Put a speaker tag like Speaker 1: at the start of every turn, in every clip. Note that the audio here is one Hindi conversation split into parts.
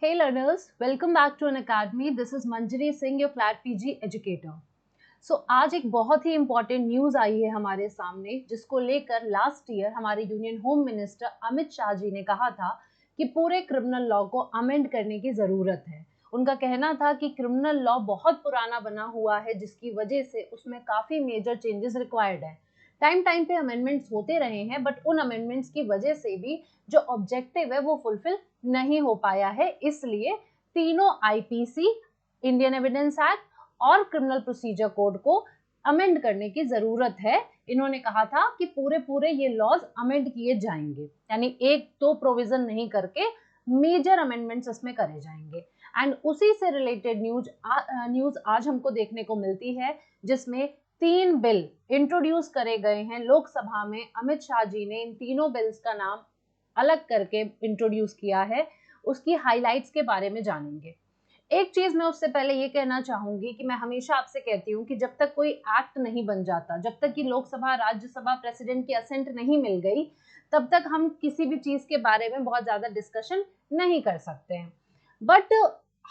Speaker 1: Hey learners, welcome back to an academy. This is Manjari Singh, your flat PG educator. आज एक बहुत ही इम्पॉर्टेंट न्यूज़ आई है हमारे सामने, जिसको लेकर लास्ट ईयर हमारे union home minister Amit Shah ji ने कहा था कि पूरे क्रिमिनल लॉ को अमेंड करने की ज़रूरत है. उनका कहना था कि क्रिमिनल लॉ बहुत पुराना बना हुआ है, जिसकी वजह से उसमें काफ़ी मेजर चेंजेस रिक्वायर्ड है. टाइम टाइम पे अमेंडमेंट्स होते रहे हैं, बट उन अमेंडमेंट्स की वजह से भी जो ऑब्जेक्टिव है वो फुलफिल नहीं हो पाया है. इसलिए तीनों आईपीसी, इंडियन एविडेंस एक्ट और क्रिमिनल प्रोसीजर कोड को अमेंड करने की जरूरत है. इन्होंने कहा था कि पूरे ये लॉज अमेंड किए जाएंगे, यानी एक दो प्रोविजन नहीं करके मेजर अमेंडमेंट्स इसमें करे जाएंगे. एंड उसी से रिलेटेड न्यूज आज हमको देखने को मिलती है, जिसमें 3 बिल इंट्रोड्यूस करे गए हैं लोकसभा में. अमित शाह जी ने इन तीनों बिल्स का नाम अलग करके इंट्रोड्यूस किया है. उसकी हाइलाइट्स के बारे में जानेंगे. एक चीज मैं उससे पहले ये कहना चाहूंगी कि मैं हमेशा आपसे कहती हूँ कि जब तक कोई एक्ट नहीं बन जाता, जब तक कि लोकसभा राज्यसभा प्रेसिडेंट की असेंट नहीं मिल गई, तब तक हम किसी भी चीज के बारे में बहुत ज्यादा डिस्कशन नहीं कर सकते हैं. बट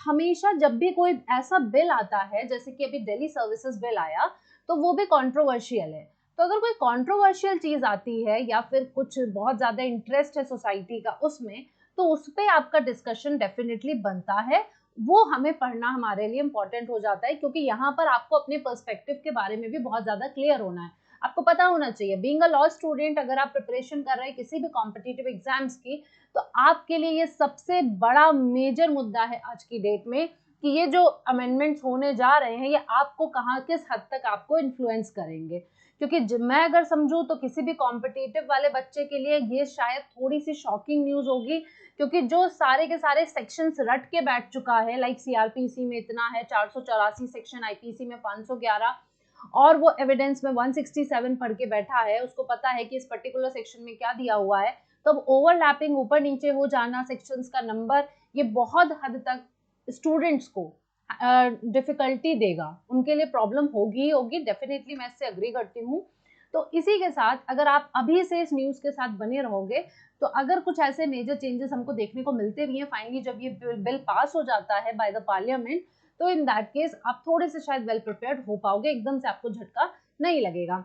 Speaker 1: हमेशा जब भी कोई ऐसा बिल आता है, जैसे कि अभी दिल्ली सर्विसेज बिल आया, तो वो भी कंट्रोवर्शियल है. तो अगर कोई कंट्रोवर्शियल चीज आती है या फिर कुछ बहुत ज्यादा इंटरेस्ट है सोसाइटी का उसमें, तो उस पर आपका डिस्कशन डेफिनेटली बनता है. वो हमें पढ़ना हमारे लिए इंपॉर्टेंट हो जाता है, क्योंकि यहाँ पर आपको अपने पर्सपेक्टिव के बारे में भी बहुत ज्यादा क्लियर होना है. आपको पता होना चाहिए, बीइंग अ लॉ स्टूडेंट, अगर आप प्रिपरेशन कर रहे हैं किसी भी कॉम्पिटिटिव एग्जाम्स की, तो आपके लिए ये सबसे बड़ा मेजर मुद्दा है आज की डेट में कि ये जो अमेंडमेंट्स होने जा रहे हैं, ये आपको कहाँ किस हद तक आपको इन्फ्लुएंस करेंगे. क्योंकि मैं अगर समझूं तो किसी भी कॉम्पिटिटिव वाले बच्चे के लिए ये शायद थोड़ी सी शॉकिंग न्यूज होगी, क्योंकि जो सारे के सारे सेक्शंस रट के बैठ चुका है, लाइक सीआरपीसी में इतना है 484 सेक्शन, आईपीसी में 511, और वो एविडेंस में 167 पढ़ के बैठा है. उसको पता है कि इस पर्टिकुलर सेक्शन में क्या दिया हुआ है. तो अब ओवरलैपिंग, ऊपर नीचे हो जाना सेक्शंस का नंबर, ये बहुत हद तक स्टूडेंट्स को डिफिकल्टी देगा. उनके लिए प्रॉब्लम होगी ही होगी, डेफिनेटली मैं इससे अग्री करती हूँ. तो इसी के साथ अगर आप अभी से इस न्यूज़ के साथ बने रहोगे, तो अगर कुछ ऐसे मेजर चेंजेस हमको देखने को मिलते भी हैं फाइनली जब ये बिल पास हो जाता है बाय द पार्लियामेंट, तो इन दैट केस आप थोड़े से शायद वेल प्रिपेयर्ड हो पाओगे, एकदम से आपको झटका नहीं लगेगा.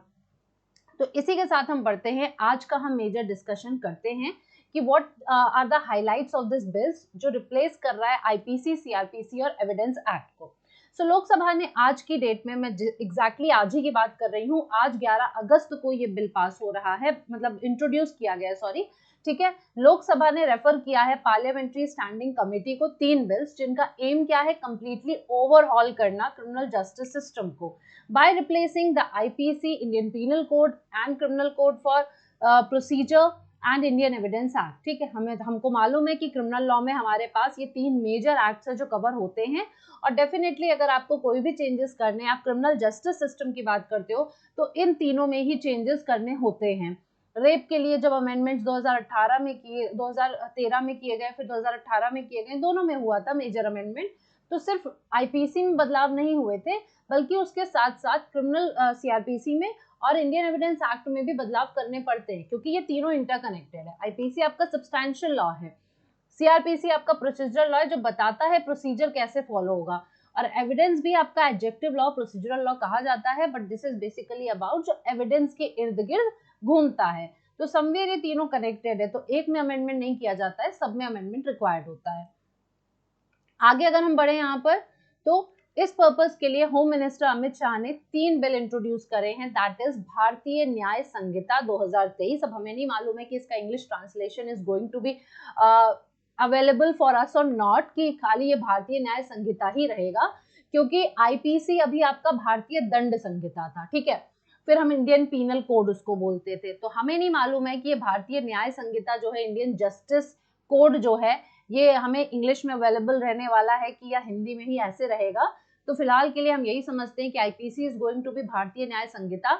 Speaker 1: तो इसी के साथ हम बढ़ते हैं, आज का हम मेजर डिस्कशन करते हैं कि what are the highlights of this bills, जो रिप्लेस कर रहा है आईपीसी, सीआरपीसी और एविडेंस एक्ट को. लोकसभा ने आज की डेट में, मैं एग्जैक्टली आज ही की बात कर रही हूँ, आज 11 अगस्त को ये बिल पास हो रहा है, मतलब इंट्रोड्यूस किया गया है, सॉरी, ठीक है. लोकसभा ने रेफर किया है पार्लियामेंट्री स्टैंडिंग कमेटी को 3 बिल्स, जिनका एम क्या है, कंप्लीटली ओवरहॉल करना क्रिमिनल जस्टिस सिस्टम को by replacing the IPC, Indian Penal Code and Criminal Code for Procedure and Indian Evidence Act. ठीक है, हमको मालूम है कि क्रिमिनल लॉ में हमारे पास ये 3 मेजर एक्ट्स है जो कवर होते हैं, और डेफिनेटली अगर आपको कोई भी चेंजेस करने हैं, आप क्रिमिनल जस्टिस सिस्टम की बात करते हो, तो इन तीनों में ही चेंजेस करने होते हैं. रेप के लिए जब अमेंडमेंट्स 2013 में किए गए, फिर 2018 में किए गए, दोनों में हुआ था मेजर अमेंडमेंट, तो सिर्फ आईपीसी में बदलाव नहीं हुए थे, बल्कि उसके साथ साथ क्रिमिनल सीआरपीसी में और इंडियन एविडेंस एक्ट में भी बदलाव करने पड़ते हैं, क्योंकि ये तीनों इंटरकनेक्टेड है. आईपीसी आपका सब्सटैंशियल लॉ है, सीआरपीसी आपका प्रोसीजरल लॉ है जो बताता है प्रोसीजर कैसे फॉलो होगा, और एविडेंस भी आपका एडजेक्टिव लॉ, प्रोसीजरल लॉ कहा जाता है, but this is basically about जो एविडेंस के इर्द गिर्द घूमता है. तो समवेयर ये तीनों कनेक्टेड है, तो एक में अमेंडमेंट नहीं किया जाता है, सब में अमेंडमेंट रिक्वायर्ड होता है. आगे अगर हम बढ़े यहाँ पर, तो इस पर्पस के लिए होम मिनिस्टर अमित शाह ने 3 बिल इंट्रोड्यूस करे हैं, दैट इज भारतीय न्याय संहिता 2023. अब हमें नहीं मालूम है कि इसका English translation is going to be available for us और नॉट, कि खाली ये भारतीय न्याय संहिता ही रहेगा, क्योंकि आईपीसी अभी आपका भारतीय दंड संहिता था, ठीक है. फिर हम इंडियन पीनल कोड उसको बोलते थे, तो हमें नहीं मालूम है कि ये भारतीय न्याय संहिता जो है, इंडियन जस्टिस कोड जो है, ये हमें इंग्लिश में अवेलेबल रहने वाला है कि या हिंदी में ही ऐसे रहेगा. तो फिलहाल के लिए हम यही समझते हैं कि IPC is going to be Bharatiya Nyaya Sanhita,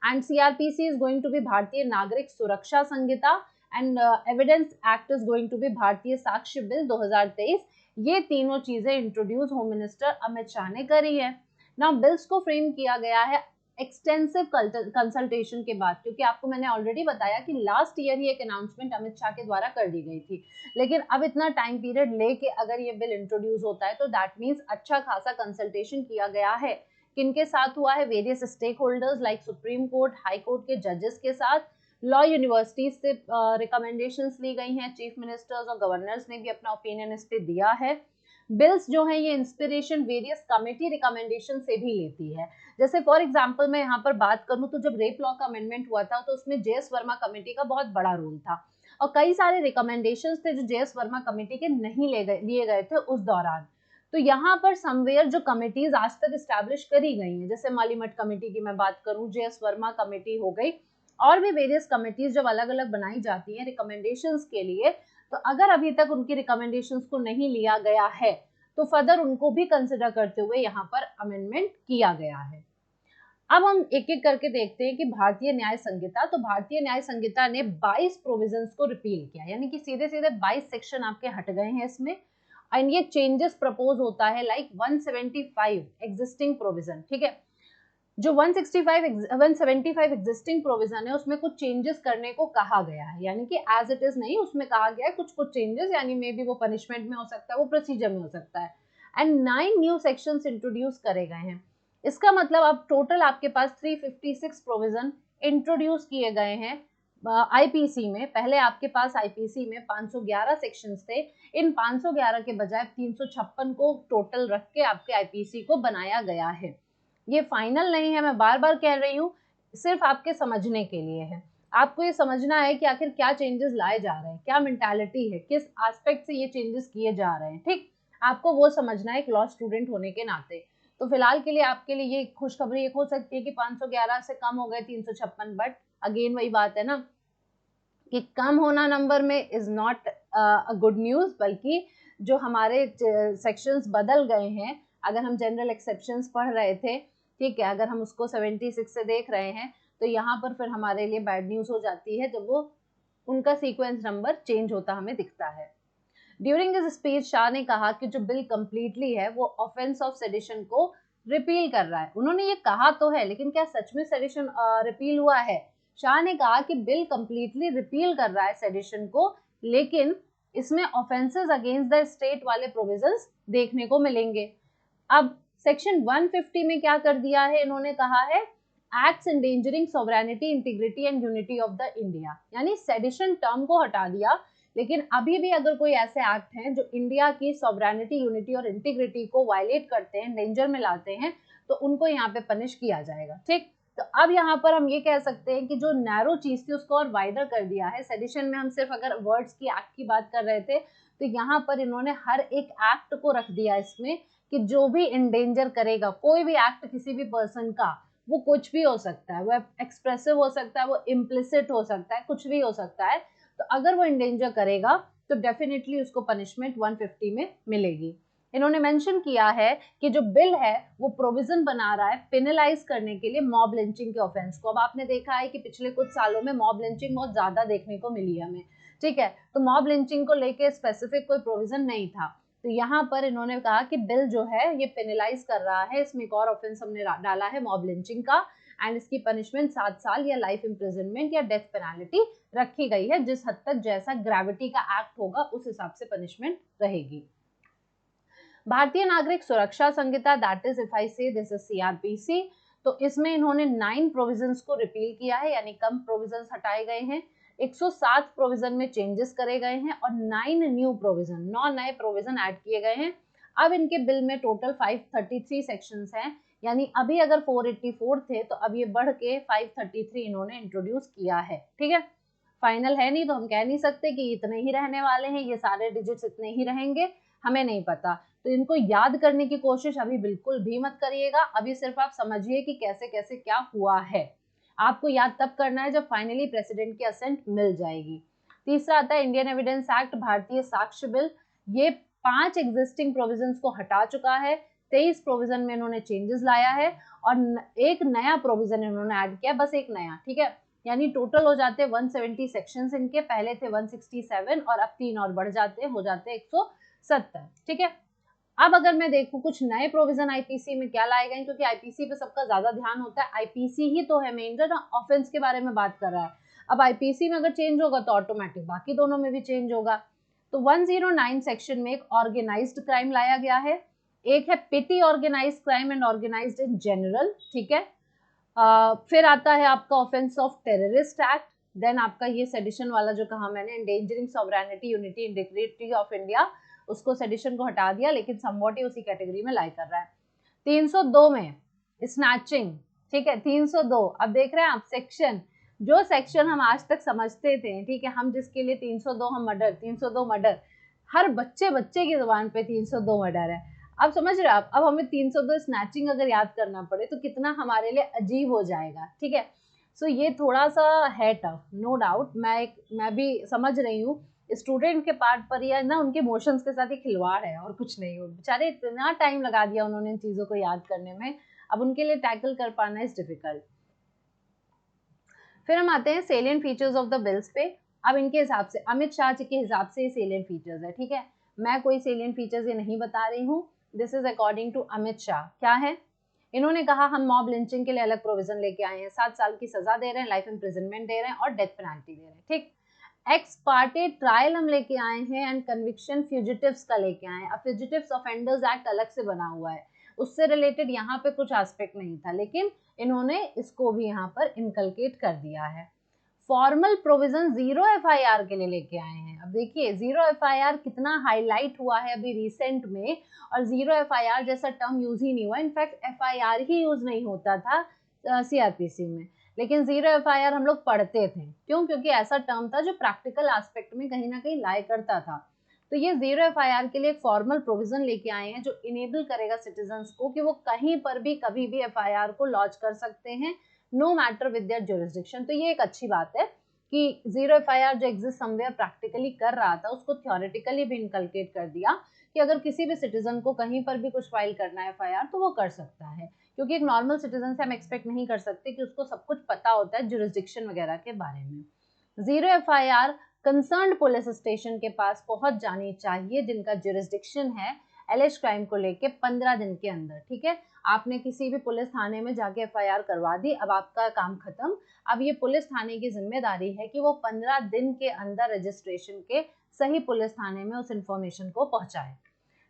Speaker 1: and CrPC is going to be Bharatiya Nagarik Suraksha Sanhita, and evidence act is going to be Bharatiya Sakshya bill 2023. ये तीनों चीजें introduce home minister Amit Shah ने करी है. नाउ बिल्स को फ्रेम किया गया है एक्सटेंसिव कंसल्टेशन के बाद, क्योंकि आपको मैंने ऑलरेडी बताया कि लास्ट ईयर ही एक अनाउंसमेंट अमित शाह के द्वारा कर दी गई थी, लेकिन अब इतना टाइम पीरियड लेके अगर ये बिल इंट्रोड्यूस होता है तो दैट मीन्स अच्छा खासा कंसल्टेशन किया गया है। किनके साथ हुआ है? Various stake holders like supreme court, high court के जजेस के साथ, लॉ यूनिवर्सिटीज से रिकमेंडेशंस ली गई हैं, चीफ मिनिस्टर्स और गवर्नर्स ने भी अपना ओपिनियन इस पे दिया है। बिल्स जो है ये इंस्पिरेशन वेरियस कमेटी रिकमेंडेशन से भी लेती है। जैसे फॉर एग्जांपल मैं यहाँ पर बात करूँ तो जब रेप लॉ का अमेंडमेंट हुआ था तो उसमें जेएस वर्मा कमेटी का बहुत बड़ा रोल था और कई सारे रिकमेंडेशंस थे जो जेएस वर्मा कमेटी के नहीं लिए गए थे उस दौरान। तो यहाँ पर समवेयर जो कमिटीज आज तक स्टैब्लिश करी गई हैं, जैसे मालीमठ कमेटी की मैं बात करूँ, जेएस वर्मा कमेटी हो गई, और भी वेरियस कमिटीज जब अलग अलग बनाई जाती हैं रिकमेंडेशंस के लिए, तो अगर अभी तक उनकी रिकमेंडेशंस को नहीं लिया गया है तो फर्दर उनको भी कंसिडर करते हुए यहाँ पर अमेंडमेंट किया गया है। अब हम एक एक करके देखते हैं कि भारतीय न्याय संहिता, तो भारतीय न्याय संहिता ने 22 प्रोविजंस को रिपील किया, यानी कि सीधे सीधे 22 सेक्शन आपके हट गए हैं इसमें, एंड ये चेंजेस प्रपोज होता है लाइक 175 एग्जिस्टिंग प्रोविजन। ठीक है, जो 175 एग्जिस्टिंग प्रोविजन है उसमें कुछ चेंजेस करने को कहा गया है, यानी कि एज इट इज नहीं, उसमें कहा गया है कुछ चेंजेस, यानी मे बी वो पनिशमेंट में हो सकता है, वो प्रोसीजर में हो सकता है, एंड 9 न्यू सेक्शंस इंट्रोड्यूस करे गए हैं। इसका मतलब अब टोटल आपके पास 356 प्रोविजन इंट्रोड्यूस किए गए हैं आईपीसी में। पहले आपके पास आईपीसी में 511 सेक्शंस थे, इन 511 के बजाय 356 को टोटल रख के आपके आईपीसी को बनाया गया है। ये फाइनल नहीं है, मैं बार बार कह रही हूँ, सिर्फ आपके समझने के लिए है। आपको ये समझना है कि आखिर क्या चेंजेस लाए जा रहे हैं, क्या मेंटालिटी है, किस एस्पेक्ट से ये चेंजेस किए जा रहे हैं। ठीक, आपको वो समझना है एक लॉ स्टूडेंट होने के नाते। तो फिलहाल के लिए आपके लिए ये खुशखबरी एक हो सकती है कि 511 से कम हो गए 356, बट अगेन वही बात है ना कि कम होना नंबर में is not a good news, बल्कि जो हमारे सेक्शंस बदल गए हैं, अगर हम जनरल एक्सेप्शंस पढ़ रहे थे, ठीक है, अगर हम उसको 76 से देख रहे हैं तो यहाँ पर फिर हमारे लिए बैड न्यूज हो जाती है जब वो उनका सीक्वेंस नंबर चेंज होता हमें दिखता है। ड्यूरिंग दिस स्पीच शाह ने कहा कि जो बिल कंप्लीटली है वो ऑफेंस ऑफ सेडिशन को रिपील कर रहा है। उन्होंने ये कहा तो है, लेकिन क्या सच में सेडिशन रिपील हुआ है? शाह ने कहा कि बिल कंप्लीटली रिपील कर रहा है सेडिशन को, लेकिन इसमें ऑफेंसेस अगेंस्ट द स्टेट वाले प्रोविजंस देखने को मिलेंगे। अब सेक्शन 150 में क्या कर दिया है, इन्होंने कहा है acts endangering sovereignty, integrity and unity of the India, यानी सेडिशन टर्म को हटा दिया, लेकिन अभी भी अगर कोई ऐसे एक्ट हैं जो इंडिया की सॉवरेनिटी, यूनिटी और इंटीग्रिटी को वायलेट करते हैं, डेंजर में लाते हैं, तो उनको यहाँ पे पनिश किया जाएगा। ठीक, तो अब यहाँ पर हम ये कह सकते हैं कि जो नैरो चीज थी उसको और वाइडर कर दिया है। सेडिशन में हम सिर्फ अगर वर्ड्स की एक्ट की बात कर रहे थे, तो यहाँ पर इन्होंने हर एक एक्ट को रख दिया इसमें कि जो भी इंडेंजर करेगा, कोई भी एक्ट किसी भी पर्सन का, वो कुछ भी हो सकता है, वो एक्सप्रेसिव हो सकता है, वो इम्प्लिसिट हो सकता है, कुछ भी हो सकता है, तो अगर वो इंडेंजर करेगा तो डेफिनेटली उसको पनिशमेंट 150 में मिलेगी। इन्होंने मेंशन किया है कि जो बिल है वो प्रोविजन बना रहा है पेनलाइज करने के लिए मॉब लिंचिंग के ऑफेंस को। अब आपने देखा है कि पिछले कुछ सालों में मॉब लिंचिंग बहुत ज्यादा देखने को मिली है हमें, ठीक है, तो मॉब लिंचिंग को लेके स्पेसिफिक कोई प्रोविजन नहीं था, तो यहाँ पर इन्होंने कहा कि बिल जो है ये पेनलाइज कर रहा है, इसमें एक और ऑफेंस हमने डाला है मॉब लिंचिंग का, एंड इसकी पनिशमेंट 7 साल या लाइफ इम्प्रिजनमेंट या डेथ पेनाल्टी रखी गई है, जिस हद तक जैसा ग्रेविटी का एक्ट होगा उस हिसाब से पनिशमेंट रहेगी। भारतीय नागरिक सुरक्षा संहिता, दैट इज इफ आई से दिस इज सीआरपीसी, तो इसमें इन्होंने 9 प्रोविजंस को रिपील किया है, यानी कम प्रोविजंस हटाए गए हैं, 107 प्रोविजन में चेंजेस करे गए हैं और 9 न्यू प्रोविजन, 9 नए प्रोविजन ऐड किए गए हैं। अब इनके बिल में टोटल 533 सेक्शंस हैं, यानी अभी अगर 484 थे तो अब ये बढ़ के 533 इन्होंने इंट्रोड्यूस किया है। ठीक है, फाइनल है नहीं तो हम कह नहीं सकते कि इतने ही रहने वाले हैं, ये सारे डिजिट्स इतने ही रहेंगे, हमें नहीं पता, तो इनको याद करने की कोशिश अभी बिल्कुल भी मत करिएगा। अभी सिर्फ आप समझिए कि कैसे कैसे क्या हुआ है, आपको याद तब करना है जब फाइनली प्रेसिडेंट की असेंट मिल जाएगी। तीसरा आता है इंडियन एविडेंस एक्ट, भारतीय साक्ष्य बिल, ये 5 एग्जिस्टिंग प्रोविजंस को हटा चुका है, 23 प्रोविजन में इन्होंने चेंजेस लाया है और एक नया प्रोविजन इन्होंने ऐड किया, बस एक नया, ठीक है, यानी टोटल हो जाते हैं 170 सेक्शंस इनके, पहले थे 167 और अब 3 और बढ़ जाते हैं, हो जाते हैं 170। ठीक है, अब अगर मैं देखूं कुछ नए प्रोविजन आईपीसी में क्या लाए गए, क्योंकि आईपीसी पे सबका ज्यादा ध्यान होता है, आईपीसी ही तो है मेन जो ऑफेंस के बारे में बात कर रहा है। अब आईपीसी में अगर चेंज होगा तो ऑटोमेटिक बाकी दोनों में भी चेंज होगा। तो 109 सेक्शन में एक ऑर्गेनाइज्ड क्राइम लाया गया है, एक है petty organised crime and organised in general, ठीक है। फिर आता है आपका offence of terrorist act, then आपका ये सेडिशन वाला जो कहा मैंने, endangering sovereignty, unity, integrity of India, उसको सेडिशन को हटा दिया, लेकिन समवॉट ही उसी कैटेगरी में लाई कर रहा है। 302 में स्नैचिंग, ठीक है 302। अब देख रहे हैं आप सेक्शन, जो सेक्शन हम आज तक समझते थे, ठीक है, हम जिसके लिए 302 हम मर्डर, 302 मर्डर, हर बच्चे बच्चे की जुबान पे 302 मर्डर है। अब समझ रहे हो आप, अब हमें 302 स्नैचिंग अगर याद करना पड़े तो कितना हमारे लिए अजीब हो जाएगा, ठीक है। सो ये थोड़ा सा है टफ, नो डाउट, मैं भी समझ रही हूँ स्टूडेंट के पार्ट पर, या ना उनके इमोशंस के साथ ही खिलवाड़ है और कुछ नहीं हो, बेचारे इतना टाइम लगा दिया उन्होंने इन चीजों को याद करने में, अब उनके लिए टैकल कर पाना इज डिफिकल्ट। फिर हम आते हैं salient features of the bills पे। अब इनके हिसाब से, अमित शाह जी के हिसाब से सेलियंट फीचर्स है, ठीक है, मैं कोई सेलियंट फीचर्स ये नहीं बता रही हूँ, this is according to Amit Shah. क्या है, इन्होंने कहा हम मॉब लिंचिंग के लिए अलग प्रोविजन लेके आए हैं, 7 साल की सजा दे रहे हैं, लाइफ इम्प्रिजनमेंट दे रहे हैं और डेथ पेनल्टी दे रहे हैं, ठीक। एक्स पार्टे ट्रायल हम लेके आए हैं एंड कन्विक्शन फ्यूजिटिव्स का लेके आए हैं। अब फ्यूजिटिव्स ऑफेंडर्स एक्ट अलग से बना हुआ है, उससे रिलेटेड यहाँ पे कुछ एस्पेक्ट नहीं था, लेकिन इन्होंने इसको भी यहाँ पर इनकलकेट कर दिया है। फॉर्मल प्रोविजन जीरो एफआईआर के लिए लेके आए हैं। अब देखिए जीरो एफआईआर कितना हाईलाइट हुआ है अभी रिसेंट में, और जीरो एफआईआर जैसा टर्म यूज ही नहीं हुआ, इनफैक्ट एफआईआर ही यूज नहीं होता था सीआरपीसी में, लेकिन जीरो एफआईआर हम लोग पढ़ते थे, क्यों, क्योंकि ऐसा टर्म था जो प्रैक्टिकल एस्पेक्ट में कहीं ना कहीं लाया करता था। तो ये जीरो एफआईआर के लिए एक फॉर्मल प्रोविजन लेके आए हैं जो इनेबल करेगा सिटीजन्स को कि वो कहीं पर भी कभी भी एफआईआर को लॉन्च कर सकते हैं, no matter with their jurisdiction. तो ये एक अच्छी बात है कि जीरो एफआईआर जो एग्जिस्ट समवेयर प्रैक्टिकली कर रहा था उसको थ्योरेटिकली भी इनकलकेट कर दिया कि अगर किसी भी सिटीजन को कहीं पर भी कुछ फाइल करना है एफआईआर तो वो कर सकता है, क्योंकि एक नॉर्मल सिटीजन से हम एक्सपेक्ट नहीं कर सकते कि उसको सब कुछ पता होता है जुरिस्डिक्शन वगैरह के बारे में। Zero FIR concerned police station के पास पहुंच जानी चाहिए जिनका जुरिस्डिक्शन है एलिज क्राइम को लेके 15 दिन के अंदर, ठीक है। आपने किसी भी पुलिस थाने में जाके एफआईआर करवा दी, अब आपका काम खत्म, अब ये पुलिस थाने की जिम्मेदारी है कि वो 15 दिन के अंदर रजिस्ट्रेशन के सही पुलिस थाने में उस इंफॉर्मेशन को पहुंचाए।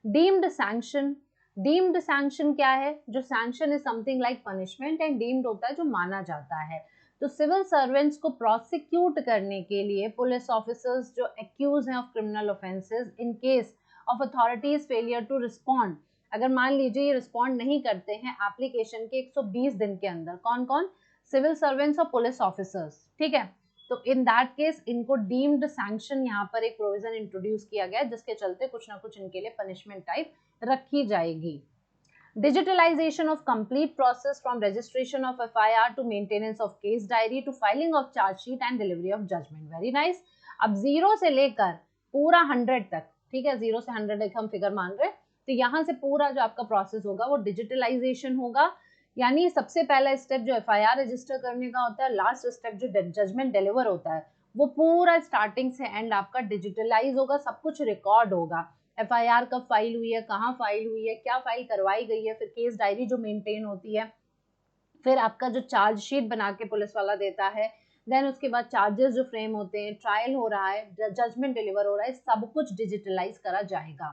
Speaker 1: डीम्ड सैंक्शन, डीम्ड सैंक्शन क्या है, जो sanction is something like punishment and deemed होता है जो माना जाता है। तो सिविल सर्वेंट्स को प्रोसिक्यूट करने के लिए पुलिस ऑफिसर्स जो एक्यूज हैं of criminal offences in case of authorities failure to respond, अगर मान लीजिए ये रिस्पॉन्ड नहीं करते हैं एप्लीकेशन के 120 दिन के अंदर, कौन कौन, सिविल सर्वेंट्स और पुलिस ऑफिसर्स, ठीक है, तो इन दैट केस इनको डीम्ड सैंक्शन यहाँ पर एक प्रोविजन इंट्रोड्यूस किया गया जिसके चलते कुछ ना कुछ इनके लिए पनिशमेंट टाइप रखी जाएगी। Digitalization of complete process from registration of FIR to maintenance of case diary to filing of charge sheet and delivery of judgment. Very nice. अब 0 से लेकर पूरा 100 तक, ठीक है, 0 से 100 एक हम फिगर मान रहे हैं, तो यहाँ से पूरा जो आपका प्रोसेस होगा वो डिजिटलाइजेशन होगा, यानी सबसे पहला स्टेप जो FIR रजिस्टर करने का होता है, लास्ट स्टेप जो जजमेंट डिलीवर होता है, वो पूरा स्टार्टिंग से एंड आपका डिजिटलाइज होगा, सब कुछ रिकॉर्ड होगा। एफआईआर कब फाइल हुई है, कहाँ फाइल हुई है, क्या फाइल करवाई गई है, फिर केस डायरी जो मेंटेन होती है, फिर आपका जो चार्ज शीट बना के पुलिस वाला देता है, देन उसके बाद चार्जेस जो फ्रेम होते हैं, ट्रायल हो रहा है, जजमेंट डिलीवर हो रहा है, सब कुछ डिजिटलाइज करा जाएगा।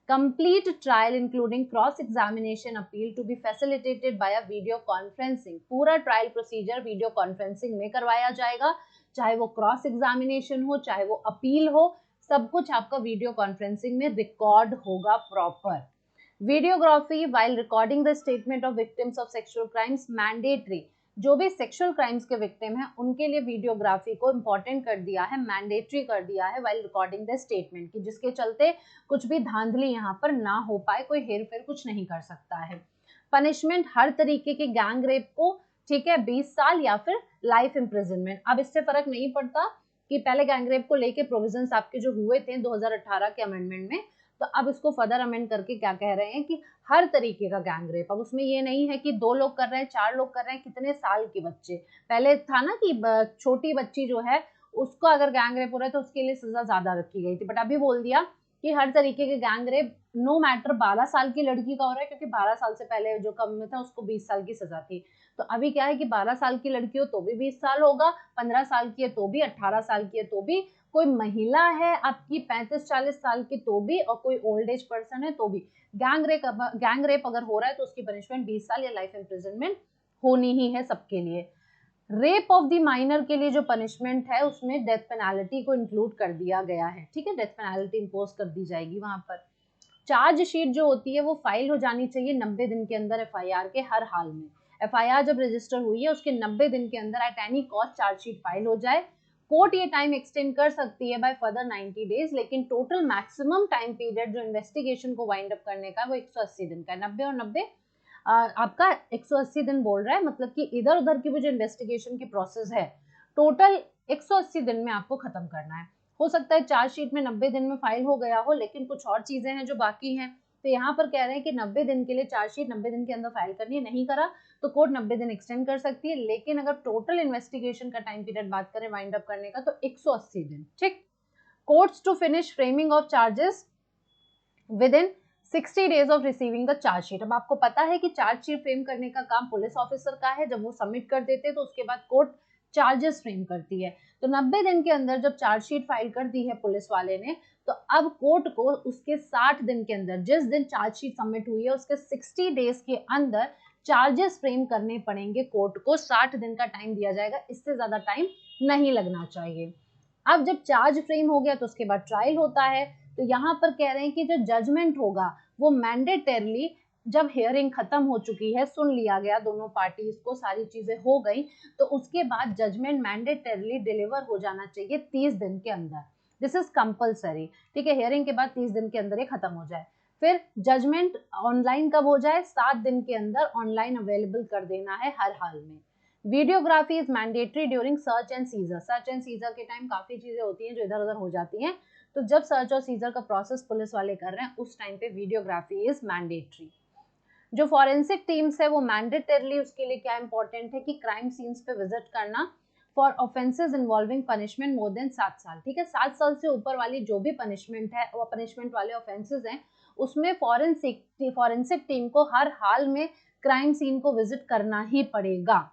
Speaker 1: Complete trial including cross examination appeal to be facilitated by a video conferencing, पूरा ट्रायल प्रोसीजर वीडियो कॉन्फ्रेंसिंग में करवाया जाएगा, चाहे वो क्रॉस एग्जामिनेशन हो चाहे वो अपील हो, सब कुछ आपका वीडियो कॉन्फ्रेंसिंग में रिकॉर्ड होगा proper. Videography while recording the statement of victims of sexual crimes mandatory, जो भी सेक्सुअल क्राइम्स के विक्टिम हैं उनके लिए वीडियोग्राफी को इंपॉर्टेंट कर दिया है, मैंडेटरी कर दिया है वाइल रिकॉर्डिंग द स्टेटमेंट की, जिसके चलते कुछ भी धांधली यहाँ पर ना हो पाए, कोई हेर फेर कुछ नहीं कर सकता है। पनिशमेंट हर तरीके के गैंग रेप को, ठीक है, 20 साल या फिर लाइफ इम्प्रिजनमेंट। अब इससे फर्क नहीं पड़ता कि पहले गैंगरेप को लेके प्रोविजंस आपके जो हुए थे 2018 के अमेंडमेंट में, तो अब इसको फर्दर अमेंड करके क्या कह रहे हैं कि हर तरीके का गैंगरेप, अब उसमें ये नहीं है कि 2 लोग कर रहे हैं, 4 लोग कर रहे हैं, कितने साल के बच्चे, पहले था ना कि छोटी बच्ची जो है उसको अगर गैंगरेप हो रहा है तो उसके लिए सजा ज्यादा रखी गई थी, बट अभी बोल दिया कि हर तरीके के गैंग रेप नो मैटर 12 साल की लड़की का हो रहा है, क्योंकि 12 साल से पहले जो कम में था उसको 20 साल की सजा थी। तो अभी क्या है कि 12 साल की लड़की हो तो भी 20 साल होगा, 15 साल की है तो भी, 18 साल की है तो भी, कोई महिला है आपकी 35-40 साल की तो भी, और कोई ओल्ड एज पर्सन है तो भी। गैंग रेप अगर हो रहा है तो उसकी पनिशमेंट 20 साल या लाइफ इम्प्रिजनमेंट होनी ही है सबके लिए। रेप ऑफ द माइनर के लिए जो पनिशमेंट है उसमें डेथ पेनाल्टी को इंक्लूड कर दिया गया है, ठीक है, डेथ पेनाल्टी इंपोज कर दी जाएगी वहां पर। चार्जशीट जो होती है वो फाइल हो जानी चाहिए 90 दिन के अंदर एफआईआर के हर हाल में। एफआईआर जब रजिस्टर हुई है उसके 90 दिन के अंदर at any cost chargesheet file हो जाए। कोर्ट ये टाइम एक्सटेंड कर सकती है बाय फर्दर 90 डेज, लेकिन टोटल मैक्सिमम टाइम पीरियड जो इन्वेस्टिगेशन को वाइंड अप करने का वो 180 दिन का है। 90 और 90 आपका 180 दिन बोल रहा है, मतलब कि इधर उधर की भी जो इन्वेस्टिगेशन की प्रोसेस है टोटल 180 दिन में आपको खत्म करना है। हो सकता है चार्जशीट में 90 दिन में फाइल हो गया हो, लेकिन कुछ और चीजें हैं जो बाकी हैं, तो यहाँ पर कह रहे हैं कि 90 दिन के लिए चार्जशीट 90 दिन के अंदर फाइल करनी है, नहीं करा तो कोर्ट 90 दिन एक्सटेंड कर सकती है। लेकिन अगर टोटल इन्वेस्टिगेशन का टाइम पीरियड बात करें वाइंड अप करने का तो 180 दिन, ठीक। Courts to finish framing of charges within 60 days of receiving the chargesheet. अब आपको पता है कि चार्जशीट फ्रेम करने का काम पुलिस ऑफिसर का है, जब वो सबमिट कर देते हैं तो उसके बाद कोर्ट चार्जेस फ्रेम करती है। तो 90 दिन के अंदर जब चार्जशीट फाइल कर दी है पुलिस वाले ने, तो अब कोर्ट को उसके 60 दिन के अंदर, जिस दिन चार्जशीट सबमिट हुई है उसके 60 डेज के अंदर चार्जेस फ्रेम करने पड़ेंगे कोर्ट को। 60 दिन का टाइम दिया जाएगा, इससे ज्यादा टाइम नहीं लगना चाहिए। अब जब चार्ज फ्रेम हो गया तो उसके बाद ट्रायल होता है। तो यहाँ पर कह रहे हैं कि जो जजमेंट होगा वो मैंडेटरली, जब हियरिंग खत्म हो चुकी है, सुन लिया गया दोनों पार्टीज को, सारी चीजें हो गई, तो उसके बाद जजमेंट मैंडेटरली डिलीवर हो जाना चाहिए 30 दिन के अंदर। दिस इज कंपलसरी, ठीक है, हियरिंग के बाद 30 दिन के अंदर ये खत्म हो जाए। फिर जजमेंट ऑनलाइन कब हो जाए, 7 दिन के अंदर ऑनलाइन अवेलेबल कर देना है हर हाल में। Videography is mandatory during search and seizure. Search and seizure के टाइम काफी चीजें होती हैं जो इधर उधर हो जाती हैं, तो जब सर्च और सीजर का प्रोसेस पुलिस वाले कर रहे हैं उस टाइम पे वीडियोग्राफी इज मैंडेटरी। जो फॉरेंसिक टीम्स है वो मैंडेटरली, उसके लिए क्या इंपॉर्टेंट है कि क्राइम सीन्स पे विजिट करना for offences involving punishment more than 7 साल, ठीक है, 7 साल से ऊपर वाली जो भी पनिशमेंट है, वो पनिशमेंट वाले ऑफेंसेस हैं, उसमें फॉरेंसिक टीम को हर हाल में क्राइम सीन को विजिट करना ही पड़ेगा।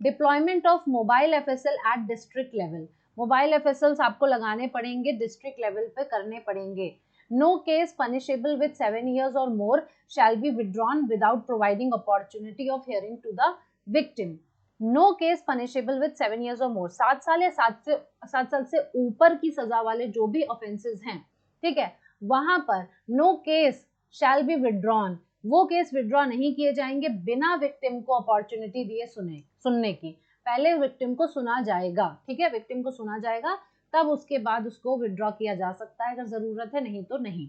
Speaker 1: Deployment of mobile FSL at district level. Mobile FSLs आपको लगाने पड़ेंगे, डिस्ट्रिक्ट लेवल पे करने पड़ेंगे। No case punishable with 7 years और more shall be withdrawn without providing opportunity of hearing to the victim. No case punishable with 7 years और मोर, 7 साल या 7 साल से ऊपर की सजा वाले जो भी ऑफेंसेस हैं, ठीक है, वहां पर no case shall be withdrawn, वो केस विड्रॉ नहीं किए जाएंगे बिना विक्टिम को अपॉर्चुनिटी दिए सुनने की। पहले विक्टिम को सुना जाएगा, ठीक है, विक्टिम को सुना जाएगा, तब उसके बाद उसको विड्रॉ किया जा सकता है अगर जरूरत है, नहीं तो नहीं।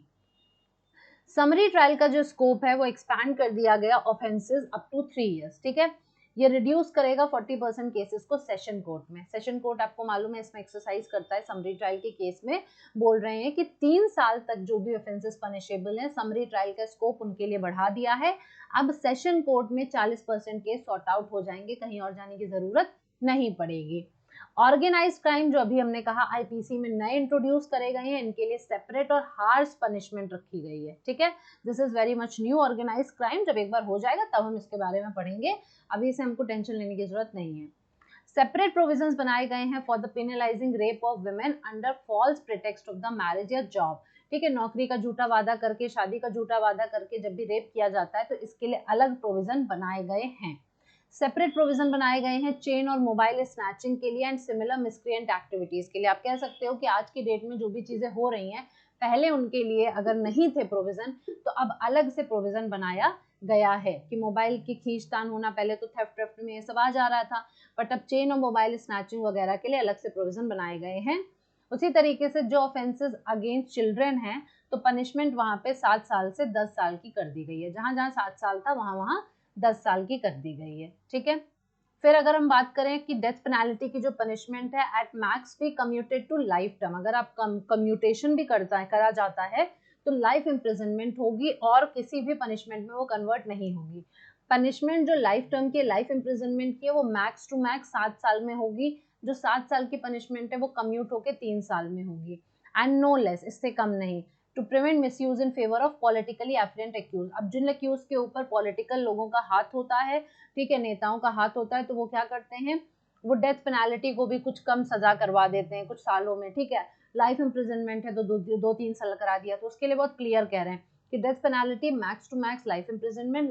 Speaker 1: समरी ट्रायल का जो स्कोप है वो एक्सपैंड कर दिया गया ऑफेंसेस अप टू 3 years, ठीक है, ये रिड्यूस करेगा 40% केसेस को सेशन कोर्ट में। सेशन कोर्ट आपको मालूम है इसमें एक्सरसाइज करता है। समरी ट्रायल के केस में बोल रहे हैं कि 3 साल तक जो भी ऑफेंसेस पनिशेबल है, समरी ट्रायल का स्कोप उनके लिए बढ़ा दिया है। अब सेशन कोर्ट में 40% केस सॉर्ट आउट हो जाएंगे, कहीं और जाने की जरूरत नहीं पड़ेगी। ऑर्गेनाइज क्राइम जो अभी हमने कहा आईपीसी में नए इंट्रोड्यूस करे गए हैं, इनके लिए सेपरेट और हार्श पनिशमेंट रखी गई है, ठीक है, this is very much new. Organize crime जब एक बार हो जाएगा तब हम इसके बारे में पढ़ेंगे, अभी से हमको टेंशन लेने की जरूरत नहीं है। सेपरेट प्रोविजंस बनाए गए हैं for the penalising rape of women under false pretext of the marriage या जॉब, ठीक है, नौकरी का झूठा वादा करके, शादी का झूठा वादा करके जब भी रेप किया जाता है तो इसके लिए अलग प्रोविजन बनाए गए हैं। सेपरेट प्रोविजन बनाए गए हैं चेन और मोबाइल स्नैचिंग के लिए एंड सिमिलर मिसक्रिएंट एक्टिविटीज के लिए। आप कह सकते हो कि आज की डेट में जो भी चीजें हो रही हैं, पहले उनके लिए अगर नहीं थे प्रोविजन तो अब अलग से प्रोविजन बनाया गया है कि मोबाइल की खींचतान होना, पहले तो थेफ्ट में ये सब आ जा रहा था, बट अब चेन और मोबाइल स्नैचिंग वगैरह के लिए अलग से प्रोविजन बनाए गए हैं। उसी तरीके से जो ऑफेंसेस अगेंस्ट चिल्ड्रन हैं तो पनिशमेंट वहां पे 7 साल से 10 साल की कर दी गई है, जहां जहां 7 साल था वहां वहां 10 साल की कर दी गई है, ठीक है। फिर अगर हम बात करें कि डेथ पेनाल्टी की जो पनिशमेंट है at max be commuted to life term, अगर आप कम्यूटेशन भी करा जाता है तो लाइफ इम्प्रिजनमेंट होगी और किसी भी पनिशमेंट में वो कन्वर्ट नहीं होगी। पनिशमेंट जो लाइफ टर्म की लाइफ इम्प्रिजनमेंट की है वो मैक्स टू मैक्स 7 साल में होगी, जो 7 साल की पनिशमेंट है वो कम्यूट होकर 3 साल में होगी, एंड नो लेस, इससे कम नहीं। To prevent misuse in favour of politically affluent accused. अब जिन एक्यूज के ऊपर पॉलिटिकल लोगों का हाथ होता है, ठीक है, नेताओं का हाथ होता है, तो वो क्या करते हैं, वो डेथ पेनाल्टी को भी कुछ कम सजा करवा देते हैं कुछ सालों में, ठीक है। लाइफ इम्प्रिजनमेंट है तो 2-3 साल करा दिया, तो उसके लिए बहुत क्लियर कह रहे हैं कि death penalty max to max life imprisonment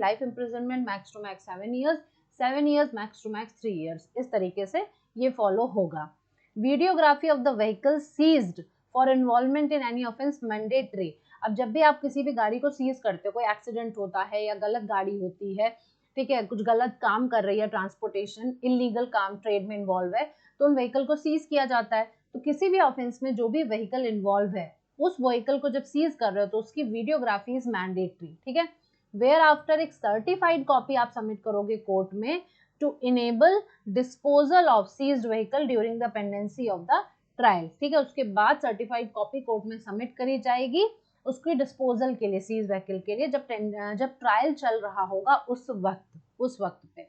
Speaker 1: max to max 7 years, 7 years max to max 3 years, इस तरीके से ये फॉलो होगा। Videography of the vehicle seized for involvement in any offence mandatory. अब जब भी आप किसी भी गाड़ी को सीज करते हो, कोई एक्सीडेंट होता है या गलत गाड़ी होती है, ठीक है, कुछ गलत काम कर रही है, ट्रांसपोर्टेशन इलीगल काम, ट्रेड में इन्वॉल्व है, तो उन व्हीकल को सीज किया जाता है। तो किसी भी ऑफेंस में जो भी व्हीकल इन्वॉल्व है, उस व्हीकल को जब सीज कर रहे हो तो उसकी वीडियोग्राफी इज मैंडेटरी, ठीक है। वेयर आफ्टर एक सर्टिफाइड कॉपी आप सबमिट करोगे कोर्ट में to enable disposal of seized vehicle during the pendency of the trial, ठीक है। उसके बाद सर्टिफाइड कॉपी कोर्ट में सबमिट करी जाएगी उसकी डिस्पोजल के लिए, सीज व्हीकल के लिए, जब ट्रायल चल रहा होगा उस वक्त पे।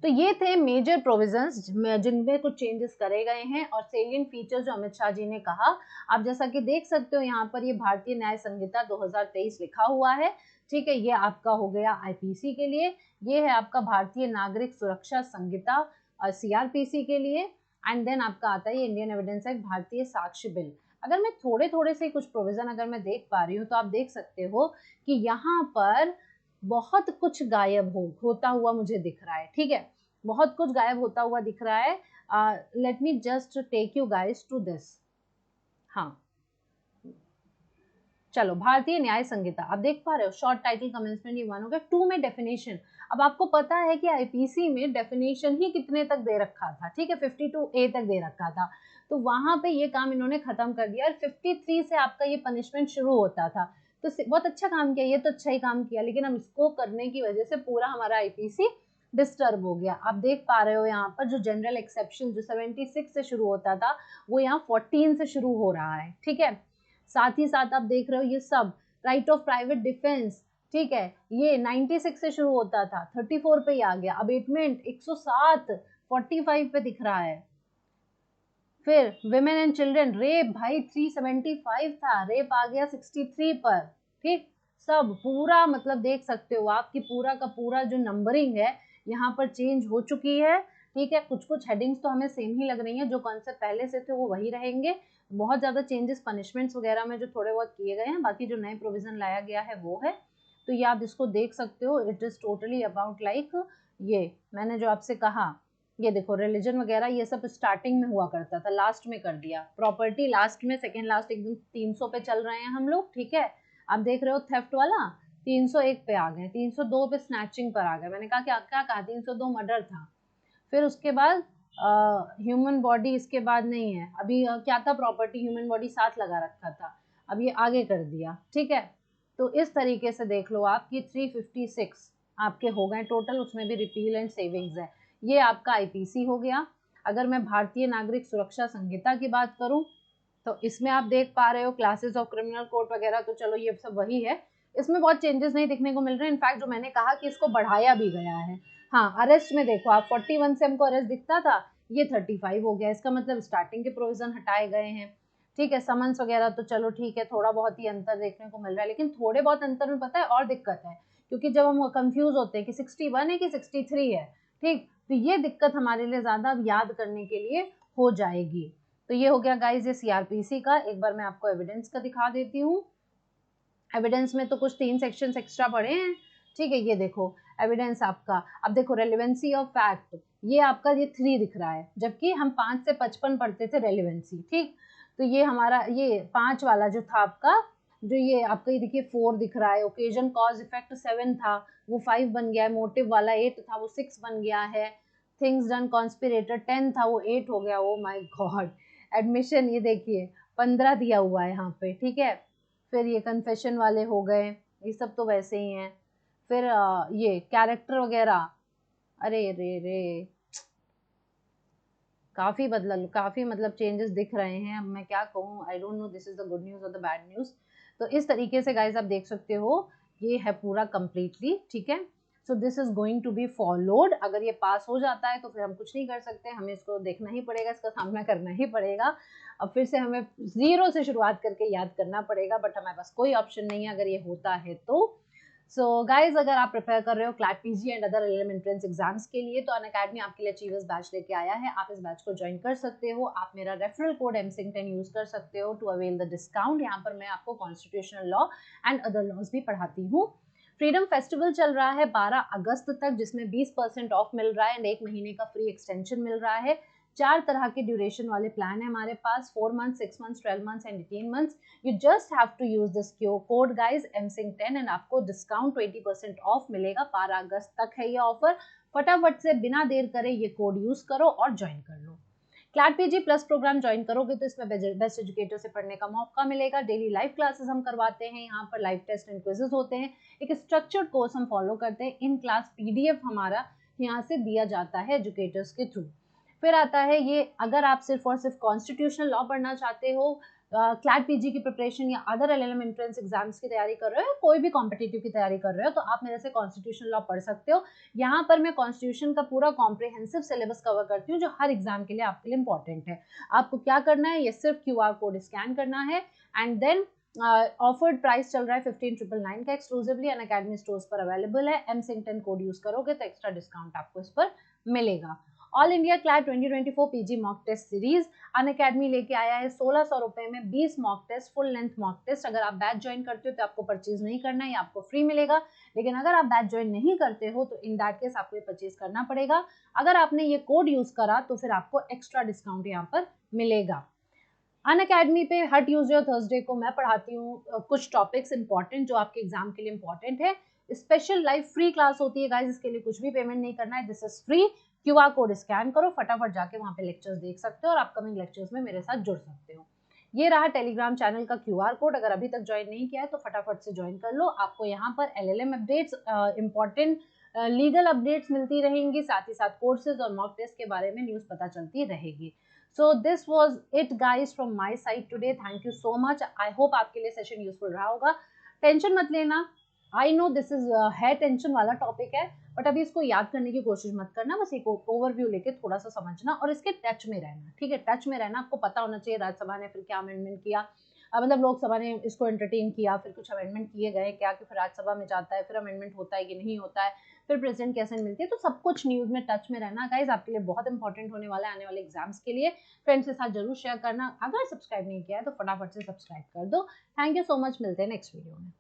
Speaker 1: तो ये थे मेजर प्रोविजंस जिनमें कुछ चेंजेस करे गए हैं और सेलिएंट फीचर्स जो अमित शाह जी ने कहा। आप जैसा कि देख सकते हो यहाँ पर ये भारतीय न्याय संहिता 2023 लिखा हुआ है, ठीक है। ये आपका हो गया आईपीसी के लिए, ये है आपका भारतीय नागरिक सुरक्षा संहिता सीआरपीसी के लिए, एंड देन आपका आता है ये इंडियन एविडेंस एक्ट, भारतीय साक्ष्य बिल। अगर मैं थोड़े से कुछ प्रोविजन अगर मैं देख पा रही हूँ तो आप देख सकते हो कि यहाँ पर बहुत कुछ गायब होता हुआ मुझे दिख रहा है, ठीक है, बहुत कुछ गायब होता हुआ दिख रहा है। Let me just take you guys to this. हाँ चलो, भारतीय न्याय संहिता आप देख पा रहे हो, शॉर्ट टाइटल कमेंसमेंट, ये 1 हो गया। 2 में डेफिनेशन। अब आपको पता है कि आईपीसी में डेफिनेशन ही कितने तक दे रखा था, ठीक है, 52A तक दे रखा था, तो वहां पे ये काम इन्होंने खत्म कर दिया और 53 से आपका ये पनिशमेंट शुरू होता था। तो बहुत अच्छा काम किया, ये तो अच्छा ही काम किया, लेकिन अब इसको करने की वजह से पूरा हमारा आईपीसी डिस्टर्ब हो गया। आप देख पा रहे हो यहाँ पर जो जनरल एक्सेप्शन जो 76 से शुरू होता था वो यहाँ 14 से शुरू हो रहा है, ठीक है। साथ ही साथ आप देख रहे हो ये सब राइट ऑफ प्राइवेट डिफेंस, ठीक है, ये 96 से शुरू होता था, 34 पे ही आ गया। अबेटमेंट 107 45 पे दिख रहा है। फिर विमेन एंड चिल्ड्रन, रेप भाई 375 था, रेप आ गया 63 पर, ठीक। सब पूरा मतलब देख सकते हो आप कि पूरा का पूरा जो नंबरिंग है यहाँ पर चेंज हो चुकी है, ठीक है। कुछ हेडिंग्स तो हमें सेम ही लग रही हैं, जो कॉन्सेप्ट पहले से थे वो वही रहेंगे। बहुत ज़्यादा चेंजेस पनिशमेंट्स वगैरह में जो थोड़े बहुत किए गए हैं, बाकी जो नए प्रोविजन लाया गया है वो है। तो ये आप इसको देख सकते हो, it is totally about like ये मैंने जो आपसे कहा, ये देखो रिलीजन वगैरह ये सब स्टार्टिंग में हुआ करता था, लास्ट में कर दिया। प्रॉपर्टी लास्ट में, सेकेंड लास्ट एकदम 300 पे चल रहे हैं हम लोग, ठीक है। आप देख रहे हो थेफ्ट वाला 301 पे आ गए, 302 पे स्नैचिंग पर आ गए। मैंने कहा क्या क्या कहा, 302 मर्डर था। फिर उसके बाद ह्यूमन बॉडी इसके बाद नहीं है, अभी क्या था, प्रॉपर्टी ह्यूमन बॉडी साथ लगा रखा था, अब ये आगे कर दिया, ठीक है। तो इस तरीके से देख लो आप कि 356 आपके हो गए टोटल, उसमें भी रिपील एंड सेविंग्स है। ये आपका आईपीसी हो गया। अगर मैं भारतीय नागरिक सुरक्षा संहिता की बात करूं तो इसमें आप देख पा रहे हो क्लासेस ऑफ क्रिमिनल कोर्ट वगैरह, तो चलो ये सब वही है, इसमें बहुत चेंजेस नहीं दिखने को मिल रहे हैं। इनफैक्ट जो मैंने कहा कि इसको बढ़ाया भी गया है। हाँ, अरेस्ट में देखो आप 41 से हमको अरेस्ट दिखता था, ये 35 हो गया, इसका मतलब स्टार्टिंग के प्रोविजन हटाए गए हैं, ठीक है। समन्स वगैरह तो चलो ठीक है, थोड़ा बहुत ही अंतर देखने को मिल रहा है, लेकिन थोड़े बहुत अंतर में पता है और दिक्कत है, क्योंकि जब हम कंफ्यूज होते हैं कि 61 है कि 63 है, ठीक, तो ये दिक्कत हमारे लिए ज़्यादा अब याद करने के लिए हो जाएगी। तो ये हो गया गाइज ये सीआरपीसी का। एक बार मैं आपको एविडेंस का दिखा देती हूँ। एविडेंस में तो कुछ 3 सेक्शन एक्स्ट्रा पढ़े हैं, ठीक है। ये देखो एविडेंस आपका, अब देखो रेलिवेंसी ऑफ फैक्ट, ये आपका ये 3 दिख रहा है, जबकि हम 5 से 55 पढ़ते थे रेलिवेंसी, ठीक। तो ये हमारा ये 5 वाला जो था आपका, जो ये आपका ये देखिए 4 दिख रहा है। ओकेजन कॉज इफेक्ट 7 था, वो 5 बन गया है। मोटिव वाला 8 था, वो 6 बन गया है। थिंग्स डन कॉन्स्पिरेटर 10 था, वो 8 हो गया। Oh my God. एडमिशन ये देखिए 15 दिया हुआ है यहाँ पे, ठीक है। फिर ये कन्फेशन वाले हो गए, ये सब तो वैसे ही हैं। फिर ये कैरेक्टर वगैरह, अरे रे रे काफ़ी बदल, काफ़ी मतलब चेंजेस दिख रहे हैं। अब मैं क्या कहूँ, I don't know this is the good news और द बैड न्यूज़। तो इस तरीके से गाइज आप देख सकते हो, ये है पूरा कम्प्लीटली, ठीक है। So this is going to be followed. अगर ये पास हो जाता है तो फिर हम कुछ नहीं कर सकते, हमें इसको देखना ही पड़ेगा, इसका सामना करना ही पड़ेगा। अब फिर से हमें जीरो से शुरुआत करके याद करना पड़ेगा, बट हमारे पास कोई ऑप्शन नहीं है अगर ये होता है तो। सो गाइज, अगर आप प्रिपेयर कर रहे हो CLAT PG and other LLM entrance exams के लिए तो अनअकैडमी आपके लिए अचीवर्स बैच लेके आया है। आप इस बैच को ज्वाइन कर सकते हो। आप मेरा रेफरल कोड msing10 यूज कर सकते हो टू अवेल द डिस्काउंट। यहाँ पर मैं आपको constitutional law and other laws भी पढ़ाती हूँ। फ्रीडम फेस्टिवल चल रहा है 12 अगस्त तक, जिसमें 20% ऑफ मिल रहा है एंड 1 महीने का फ्री एक्सटेंशन मिल रहा है। 4 तरह के ड्यूरेशन वाले प्लान है हमारे पास, 4 months, 6 months, 12 months and 18 months. You just have to use this code guys msing10 and आपको डिस्काउंट 20% ऑफ मिलेगा। 12 अगस्त तक है ये ऑफर। फटाफट से बिना देर करे ये कोड यूज करो और ज्वाइन कर लो। CLAT PG plus programme join करोगे तो इसमें बेस्ट एजुकेटर से पढ़ने का मौका मिलेगा। डेली लाइव क्लासेस हम करवाते हैं, यहाँ पर लाइव टेस्ट एंड क्विजेस होते हैं। एक स्ट्रक्चर्ड कोर्स हम फॉलो करते हैं। इन क्लास पीडीएफ हमारा यहाँ से दिया जाता है एजुकेटर्स के थ्रू। फिर आता है ये, अगर आप सिर्फ और सिर्फ कॉन्स्टिट्यूशनल लॉ पढ़ना चाहते हो, क्लैट पीजी की प्रिपरेशन या अदर एलएलएम एंट्रेंस एग्जाम्स की तैयारी कर रहे हो, कोई भी कॉम्पिटिटिव की तैयारी कर रहे हो, तो आप मेरे से कॉन्स्टिट्यूशनल लॉ पढ़ सकते हो। यहाँ पर मैं कॉन्स्टिट्यूशन का पूरा कॉम्प्रिहेंसिव सिलेबस कवर करती हूँ जो हर एग्जाम के लिए आपके लिए इंपॉर्टेंट है। आपको क्या करना है, ये सिर्फ QR कोड स्कैन करना है एंड देन ऑफर्ड प्राइस चल रहा है 15,999 का, एक्सक्लूसिवली अनअकैडमी स्टोर्स पर अवेलेबल है। msing10 कोड यूज करोगे तो एक्स्ट्रा डिस्काउंट आपको इस पर मिलेगा। All India CLAT 2024 PG mock test series Unacademy लेके आया है 1600 रुपए में 20 mock test, full length mock test. अगर आप बैच ज्वाइन करते हो तो आपको परचेज नहीं करना है, ये आपको फ्री मिलेगा। लेकिन अगर आप बैच ज्वाइन नहीं करते हो तो इन दैट केस आपको ये परचेज करना पड़ेगा। अगर आपने ये कोड यूज करा तो फिर आपको एक्स्ट्रा डिस्काउंट यहाँ पर मिलेगा। अनअकैडमी पे हर ट्यूसडे और थर्सडे को मैं पढ़ाती हूँ कुछ टॉपिक्स इंपॉर्टेंट जो आपके एग्जाम के लिए इंपॉर्टेंट है। स्पेशल लाइव फ्री क्लास होती है गाइस, इसके लिए कुछ भी पेमेंट नहीं करना है। This is free. QR code scan करो, फटाफट जाके वहाँ पे लेक्चर्स देख सकते हो और अपकमिंग लेक्चर्स में मेरे साथ जुड़ सकते हो। ये रहा टेलीग्राम चैनल का QR कोड। अगर अभी तक ज्वाइन नहीं किया है तो फटाफट से ज्वाइन कर लो। आपको यहाँ पर LLM updates, important legal updates मिलती रहेंगी, साथ ही साथ कोर्सेज और मॉक टेस्ट के बारे में न्यूज़ पता चलती रहेगी। So this was it guys from my side today. Thank you so much. I hope आपके लिए सेशन यूजफुल रहा होगा। टेंशन मत लेना, आई नो दिस इज है टेंशन वाला टॉपिक है, बट अभी इसको याद करने की कोशिश मत करना। बस एक ओवरव्यू लेके थोड़ा सा समझना और इसके टच में रहना, ठीक है? टच में रहना, आपको पता होना चाहिए राज्यसभा ने फिर क्या अमेंडमेंट किया, मतलब लोकसभा ने इसको एंटरटेन किया, फिर कुछ अमेंडमेंट किए गए क्या, कि फिर राज्यसभा में जाता है, फिर अमेंडमेंट होता है कि नहीं होता है, फिर प्रेसिडेंट की असेंट मिलती है। तो सब कुछ न्यूज़ में टच में रहना गाइज आपके लिए बहुत इंपॉर्टेंट होने वाला है आने वाले एग्जाम्स के लिए। फ्रेंड्स के साथ जरूर शेयर करना। अगर सब्सक्राइब नहीं किया है तो फटाफट से सब्सक्राइब कर दो। थैंक यू सो मच, मिलते हैं नेक्स्ट वीडियो में।